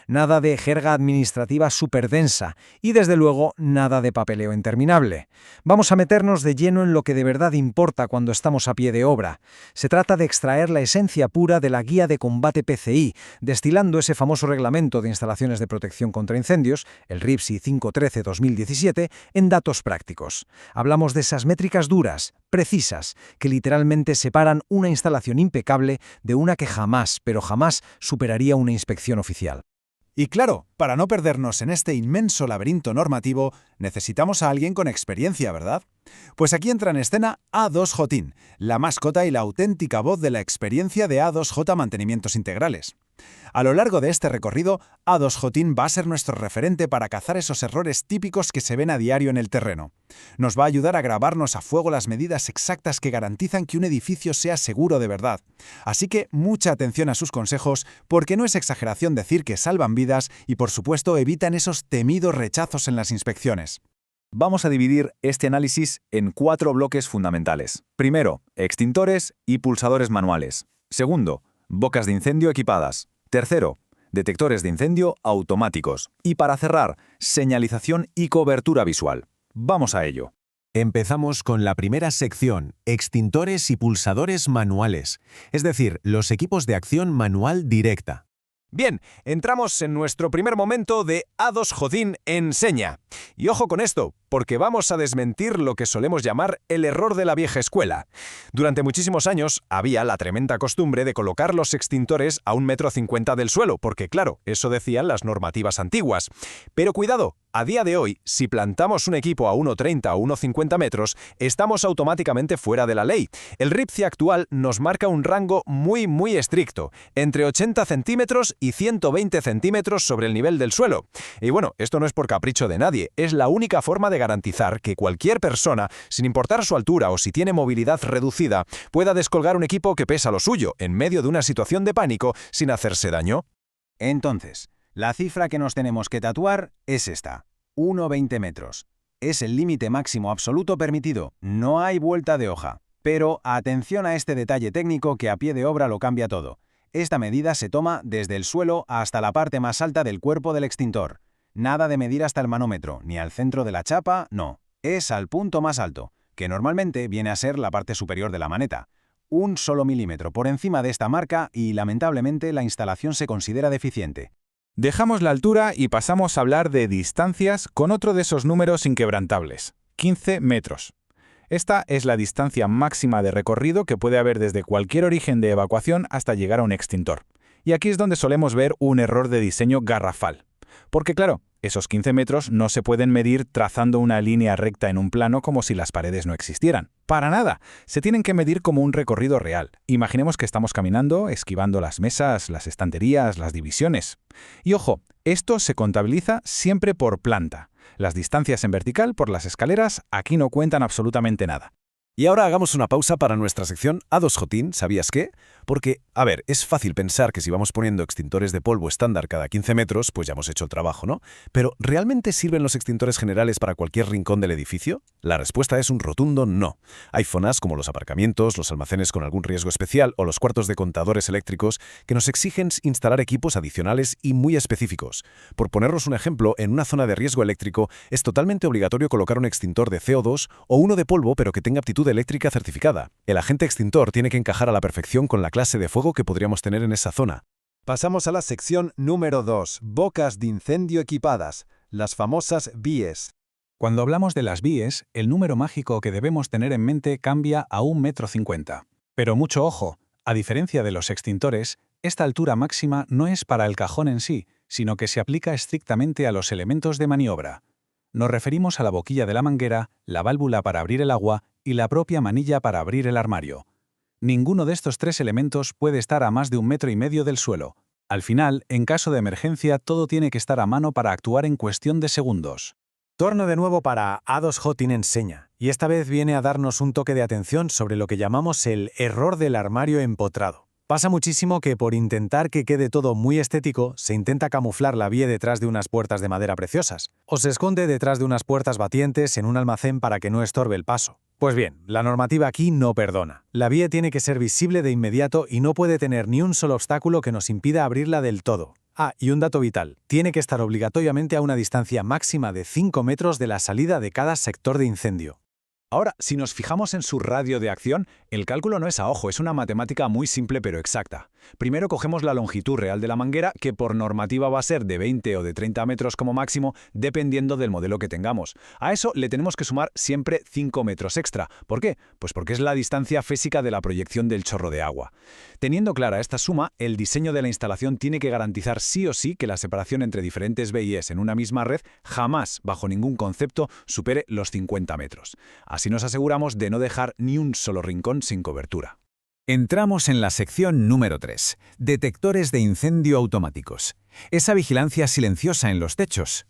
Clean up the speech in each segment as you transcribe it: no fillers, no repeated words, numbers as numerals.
Nada de jerga administrativa superdensa y, desde luego, nada de papeleo interminable. Vamos a meternos de lleno en lo que de verdad importa cuando estamos a pie de obra. Se trata de extraer la esencia pura de la Guía de Combate PCI, destilando ese famoso Reglamento de Instalaciones de Protección contra Incendios, el RIPSI 513-2017, en datos prácticos. Hablamos de esas métricas duras, precisas, que literalmente separan una instalación impecable de una que jamás, pero jamás, superaría una inspección oficial. Y claro, para no perdernos en este inmenso laberinto normativo, necesitamos a alguien con experiencia, ¿verdad? Pues aquí entra en escena A2J, la mascota y la auténtica voz de la experiencia de A2J Mantenimientos Integrales. A lo largo de este recorrido, A2J va a ser nuestro referente para cazar esos errores típicos que se ven a diario en el terreno. Nos va a ayudar a grabarnos a fuego las medidas exactas que garantizan que un edificio sea seguro de verdad. Así que mucha atención a sus consejos, porque no es exageración decir que salvan vidas y, por supuesto, evitan esos temidos rechazos en las inspecciones. Vamos a dividir este análisis en 4 bloques fundamentales. Primero, extintores y pulsadores manuales. Segundo, bocas de incendio equipadas. Tercero, detectores de incendio automáticos. Y para cerrar, señalización y cobertura visual. Vamos a ello. Empezamos con la primera sección, extintores y pulsadores manuales, es decir, los equipos de acción manual directa. Bien, entramos en nuestro primer momento de A2J enseña. Y ojo con esto, porque vamos a desmentir lo que solemos llamar el error de la vieja escuela. Durante muchísimos años había la tremenda costumbre de colocar los extintores a 1,50 m del suelo, porque claro, eso decían las normativas antiguas. Pero cuidado, a día de hoy, si plantamos un equipo a 1,30 o 1,50 metros, estamos automáticamente fuera de la ley. El RIPSI actual nos marca un rango muy estricto, entre 80 centímetros y 120 centímetros sobre el nivel del suelo. Y bueno, esto no es por capricho de nadie, es la única forma de garantizar que cualquier persona, sin importar su altura o si tiene movilidad reducida, pueda descolgar un equipo que pesa lo suyo en medio de una situación de pánico sin hacerse daño. Entonces, la cifra que nos tenemos que tatuar es esta, 1,20 metros. Es el límite máximo absoluto permitido, no hay vuelta de hoja. Pero atención a este detalle técnico que a pie de obra lo cambia todo. Esta medida se toma desde el suelo hasta la parte más alta del cuerpo del extintor. Nada de medir hasta el manómetro, ni al centro de la chapa, no. Es al punto más alto, que normalmente viene a ser la parte superior de la maneta. Un solo milímetro por encima de esta marca y, lamentablemente, la instalación se considera deficiente. Dejamos la altura y pasamos a hablar de distancias con otro de esos números inquebrantables, 15 metros. Esta es la distancia máxima de recorrido que puede haber desde cualquier origen de evacuación hasta llegar a un extintor. Y aquí es donde solemos ver un error de diseño garrafal. Porque claro, esos 15 metros no se pueden medir trazando una línea recta en un plano como si las paredes no existieran. ¡Para nada! Se tienen que medir como un recorrido real. Imaginemos que estamos caminando, esquivando las mesas, las estanterías, las divisiones. Y ojo, esto se contabiliza siempre por planta. Las distancias en vertical por las escaleras aquí no cuentan absolutamente nada. Y ahora hagamos una pausa para nuestra sección A2J, ¿sabías qué? Porque, a ver, es fácil pensar que si vamos poniendo extintores de polvo estándar cada 15 metros, pues ya hemos hecho el trabajo, ¿no? Pero, ¿realmente sirven los extintores generales para cualquier rincón del edificio? La respuesta es un rotundo no. Hay zonas como los aparcamientos, los almacenes con algún riesgo especial o los cuartos de contadores eléctricos que nos exigen instalar equipos adicionales y muy específicos. Por ponernos un ejemplo, en una zona de riesgo eléctrico es totalmente obligatorio colocar un extintor de CO2 o uno de polvo pero que tenga aptitud eléctrica certificada. El agente extintor tiene que encajar a la perfección con la clase de fuego que podríamos tener en esa zona. Pasamos a la sección número 2, bocas de incendio equipadas, las famosas BIES. Cuando hablamos de las BIES, el número mágico que debemos tener en mente cambia a 1,50 m. Pero mucho ojo, a diferencia de los extintores, esta altura máxima no es para el cajón en sí, sino que se aplica estrictamente a los elementos de maniobra. Nos referimos a la boquilla de la manguera, la válvula para abrir el agua y la propia manilla para abrir el armario. Ninguno de estos 3 elementos puede estar a más de 1,5 m del suelo. Al final, en caso de emergencia, todo tiene que estar a mano para actuar en cuestión de segundos. Torno de nuevo para A2J enseña, y esta vez viene a darnos un toque de atención sobre lo que llamamos el error del armario empotrado. Pasa muchísimo que por intentar que quede todo muy estético, se intenta camuflar la BIE detrás de unas puertas de madera preciosas, o se esconde detrás de unas puertas batientes en un almacén para que no estorbe el paso. Pues bien, la normativa aquí no perdona. La BIE tiene que ser visible de inmediato y no puede tener ni un solo obstáculo que nos impida abrirla del todo. Ah, y un dato vital. Tiene que estar obligatoriamente a una distancia máxima de 5 metros de la salida de cada sector de incendio. Ahora, si nos fijamos en su radio de acción, el cálculo no es a ojo, es una matemática muy simple pero exacta. Primero cogemos la longitud real de la manguera, que por normativa va a ser de 20 o de 30 metros como máximo, dependiendo del modelo que tengamos. A eso le tenemos que sumar siempre 5 metros extra. ¿Por qué? Pues porque es la distancia física de la proyección del chorro de agua. Teniendo clara esta suma, el diseño de la instalación tiene que garantizar sí o sí que la separación entre diferentes BIEs en una misma red jamás, bajo ningún concepto, supere los 50 metros. Así nos aseguramos de no dejar ni un solo rincón sin cobertura. Entramos en la sección número 3, detectores de incendio automáticos. Esa vigilancia silenciosa en los techos.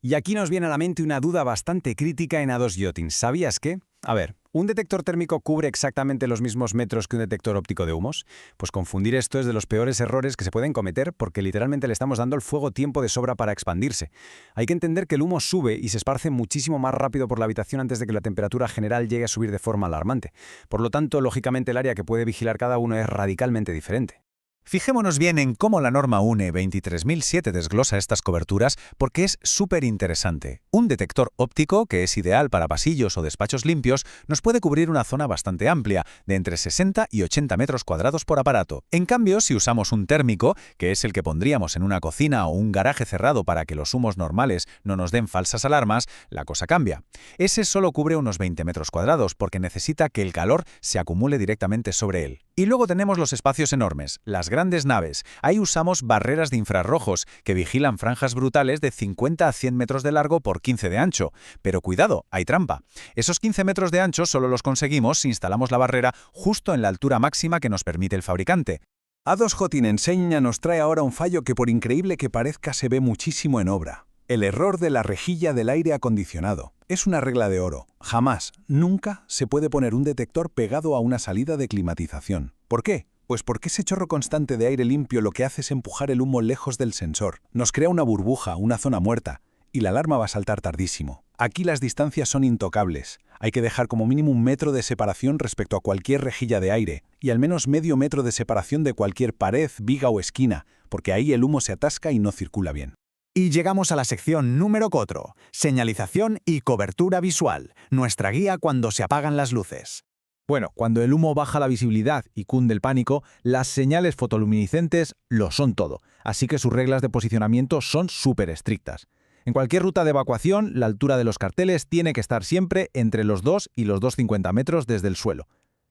Y aquí nos viene a la mente una duda bastante crítica en A2 Yachting. ¿Sabías que? A ver, ¿un detector térmico cubre exactamente los mismos metros que un detector óptico de humos? Pues confundir esto es de los peores errores que se pueden cometer porque literalmente le estamos dando al fuego tiempo de sobra para expandirse. Hay que entender que el humo sube y se esparce muchísimo más rápido por la habitación antes de que la temperatura general llegue a subir de forma alarmante. Por lo tanto, lógicamente el área que puede vigilar cada uno es radicalmente diferente. Fijémonos bien en cómo la norma UNE 23007 desglosa estas coberturas porque es súper interesante. Un detector óptico, que es ideal para pasillos o despachos limpios, nos puede cubrir una zona bastante amplia, de entre 60 y 80 metros cuadrados por aparato. En cambio, si usamos un térmico, que es el que pondríamos en una cocina o un garaje cerrado para que los humos normales no nos den falsas alarmas, la cosa cambia. Ese solo cubre unos 20 metros cuadrados porque necesita que el calor se acumule directamente sobre él. Y luego tenemos los espacios enormes, las grandes naves. Ahí usamos barreras de infrarrojos que vigilan franjas brutales de 50 a 100 metros de largo por 15 de ancho. Pero cuidado, hay trampa. Esos 15 metros de ancho solo los conseguimos si instalamos la barrera justo en la altura máxima que nos permite el fabricante. A2 Yachting Enseña nos trae ahora un fallo que, por increíble que parezca, se ve muchísimo en obra. El error de la rejilla del aire acondicionado. Es una regla de oro. Jamás, nunca se puede poner un detector pegado a una salida de climatización. ¿Por qué? Pues porque ese chorro constante de aire limpio lo que hace es empujar el humo lejos del sensor. Nos crea una burbuja, una zona muerta, y la alarma va a saltar tardísimo. Aquí las distancias son intocables. Hay que dejar como mínimo 1 metro de separación respecto a cualquier rejilla de aire, y al menos medio metro de separación de cualquier pared, viga o esquina, porque ahí el humo se atasca y no circula bien. Y llegamos a la sección número 4, señalización y cobertura visual, nuestra guía cuando se apagan las luces. Bueno, cuando el humo baja la visibilidad y cunde el pánico, las señales fotoluminiscentes lo son todo, así que sus reglas de posicionamiento son súper estrictas. En cualquier ruta de evacuación, la altura de los carteles tiene que estar siempre entre los 2 y los 2,50 metros desde el suelo.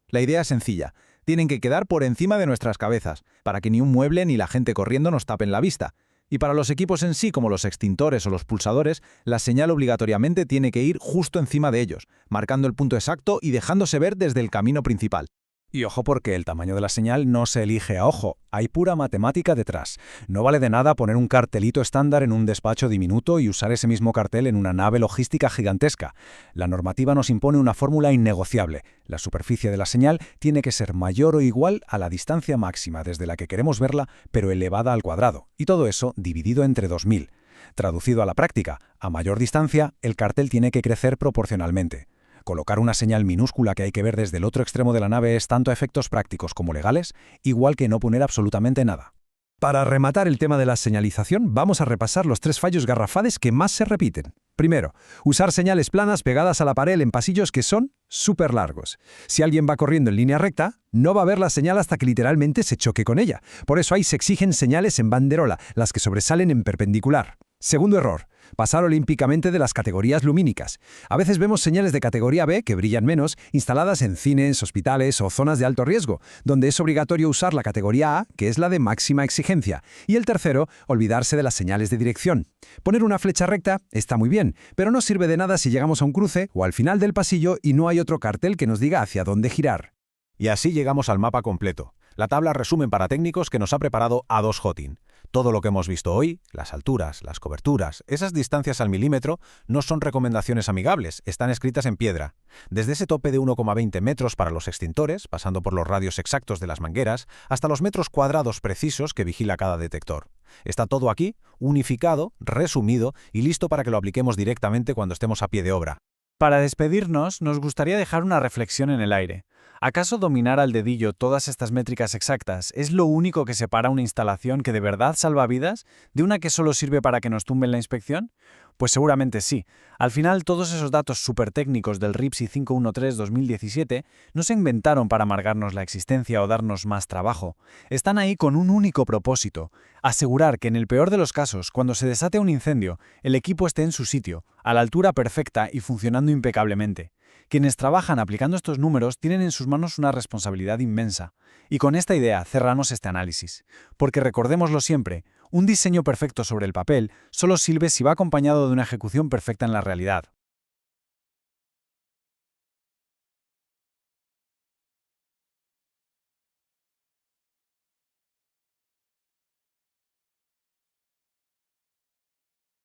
La idea es sencilla, tienen que quedar por encima de nuestras cabezas, para que ni un mueble ni la gente corriendo nos tapen la vista. Y para los equipos en sí, como los extintores o los pulsadores, la señal obligatoriamente tiene que ir justo encima de ellos, marcando el punto exacto y dejándose ver desde el camino principal. Y ojo porque el tamaño de la señal no se elige a ojo, hay pura matemática detrás. No vale de nada poner un cartelito estándar en un despacho diminuto y usar ese mismo cartel en una nave logística gigantesca. La normativa nos impone una fórmula innegociable. La superficie de la señal tiene que ser mayor o igual a la distancia máxima desde la que queremos verla, pero elevada al cuadrado. Y todo eso dividido entre 2000. Traducido a la práctica, a mayor distancia, el cartel tiene que crecer proporcionalmente. Colocar una señal minúscula que hay que ver desde el otro extremo de la nave es tanto a efectos prácticos como legales, igual que no poner absolutamente nada. Para rematar el tema de la señalización, vamos a repasar los 3 fallos garrafales que más se repiten. Primero, usar señales planas pegadas a la pared en pasillos que son súper largos. Si alguien va corriendo en línea recta, no va a ver la señal hasta que literalmente se choque con ella. Por eso ahí se exigen señales en banderola, las que sobresalen en perpendicular. Segundo error, pasar olímpicamente de las categorías lumínicas. A veces vemos señales de categoría B, que brillan menos, instaladas en cines, hospitales o zonas de alto riesgo, donde es obligatorio usar la categoría A, que es la de máxima exigencia. Y el tercero, olvidarse de las señales de dirección. Poner una flecha recta está muy bien, pero no sirve de nada si llegamos a un cruce o al final del pasillo y no hay otro cartel que nos diga hacia dónde girar. Y así llegamos al mapa completo, la tabla resumen para técnicos que nos ha preparado A2 Yachting. Todo lo que hemos visto hoy, las alturas, las coberturas, esas distancias al milímetro, no son recomendaciones amigables, están escritas en piedra. Desde ese tope de 1,20 metros para los extintores, pasando por los radios exactos de las mangueras, hasta los metros cuadrados precisos que vigila cada detector. Está todo aquí, unificado, resumido y listo para que lo apliquemos directamente cuando estemos a pie de obra. Para despedirnos, nos gustaría dejar una reflexión en el aire. ¿Acaso dominar al dedillo todas estas métricas exactas es lo único que separa una instalación que de verdad salva vidas de una que solo sirve para que nos tumben la inspección? Pues seguramente sí. Al final, todos esos datos súper técnicos del RIPSI 513-2017 no se inventaron para amargarnos la existencia o darnos más trabajo. Están ahí con un único propósito: asegurar que en el peor de los casos, cuando se desate un incendio, el equipo esté en su sitio, a la altura perfecta y funcionando impecablemente. Quienes trabajan aplicando estos números tienen en sus manos una responsabilidad inmensa. Y con esta idea cerramos este análisis. Porque recordémoslo siempre, un diseño perfecto sobre el papel solo sirve si va acompañado de una ejecución perfecta en la realidad.